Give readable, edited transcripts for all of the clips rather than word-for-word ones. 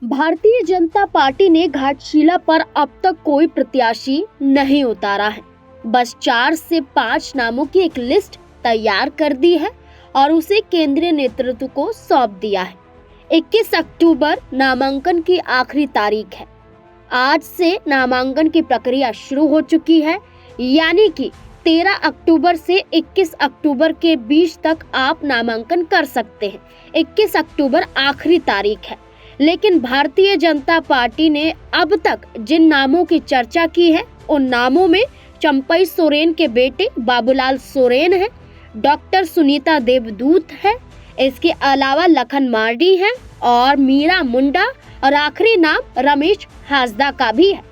Bharatiya Janata party ने घाटशिला पर अब तक कोई प्रत्याशी नहीं उतारा है। बस 4 से 5 नामों की एक लिस्ट तैयार कर दी है और उसे केंद्रीय नेतृत्व को सौंप दिया है। 21 अक्टूबर नामांकन की आखिरी तारीख है। आज से नामांकन की प्रक्रिया शुरू हो चुकी है, यानी कि 13 अक्टूबर से 21 अक्टूबर के बीच तक आप नामांकन कर सकते हैं। 21 अक्टूबर आखिरी तारीख है। लेकिन भारतीय जनता पार्टी ने अब तक जिन नामों की चर्चा की है, उन नामों में चंपई सोरेन के बेटे बाबूलाल सोरेन है, डॉक्टर सुनीता देवदूत है, इसके अलावा लखन मार्डी है और मीरा मुंडा, और आखिरी नाम रमेश हांसदा का भी है।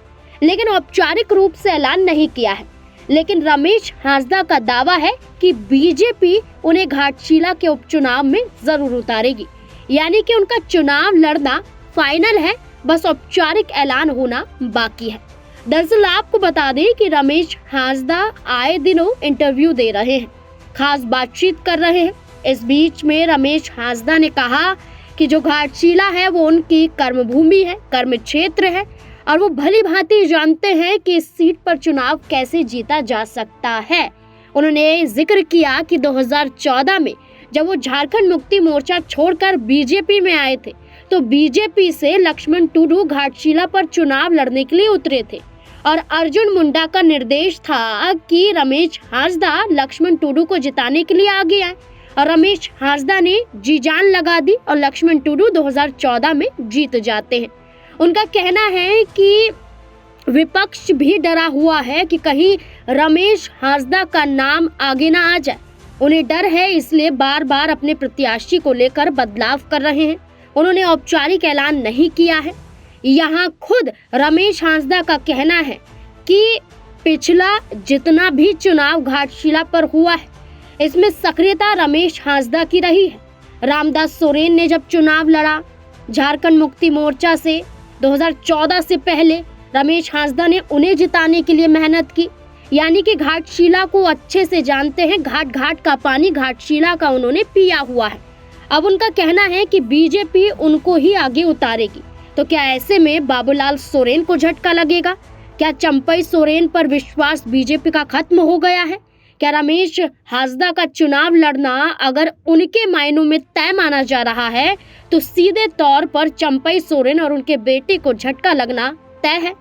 लेकिन औपचारिक रूप से ऐलान नहीं किया है। लेकिन रमेश हांसदा का दावा है कि बीजेपी उन्हें घाटशिला के उपचुनाव में जरूर उतारेगी, यानी कि उनका चुनाव लड़ना फाइनल है, बस औपचारिक ऐलान होना बाकी है। दरअसल आपको बता दें कि रमेश हांसदा आए दिनों इंटरव्यू दे रहे हैं, खास बातचीत कर रहे हैं। इस बीच में रमेश हांसदा ने कहा कि जो घाटशिला है वो उनकी कर्मभूमि है, कर्म क्षेत्र है, और वो भली भांति जानते हैं कि इस सीट पर चुनाव कैसे जीता जा सकता है। उन्होंने जिक्र किया कि 2014 में जब वो झारखंड मुक्ति मोर्चा छोड़कर बीजेपी में आए थे, तो बीजेपी से लक्ष्मण टुडू घाटशिला पर चुनाव लड़ने के लिए उतरे थे और अर्जुन मुंडा का निर्देश था कि रमेश हांसदा लक्ष्मण टुडू को जिताने के लिए आगे आए, और रमेश हांसदा ने जी जान लगा दी और लक्ष्मण टुडू 2014 में जीत जाते हैं। उनका कहना है कि विपक्ष भी डरा हुआ है कि कहीं रमेश हांसदा का नाम आगे ना आ जाए। उन्हें डर है, इसलिए बार बार अपने प्रत्याशी को लेकर बदलाव कर रहे हैं। उन्होंने औपचारिक ऐलान नहीं किया है। यहाँ खुद रमेश हांसदा का कहना है कि पिछला जितना भी चुनाव घाटशिला पर हुआ है, इसमें सक्रियता रमेश हांसदा की रही है। रामदास सोरेन ने जब चुनाव लड़ा झारखंड मुक्ति मोर्चा से 2014 से पहले, रमेश हांसदा ने उन्हें जिताने के लिए मेहनत की, यानी कि घाटशिला को अच्छे से जानते हैं। घाट घाट का पानी घाटशिला का उन्होंने पिया हुआ है। अब उनका कहना है कि बीजेपी उनको ही आगे उतारेगी। तो क्या ऐसे में बाबूलाल सोरेन को झटका लगेगा? क्या चंपई सोरेन पर विश्वास बीजेपी का खत्म हो गया है? क्या रमेश हांसदा का चुनाव लड़ना अगर उनके मायनों में तय माना जा रहा है, तो सीधे तौर पर चंपई सोरेन और उनके बेटे को झटका लगना तय है।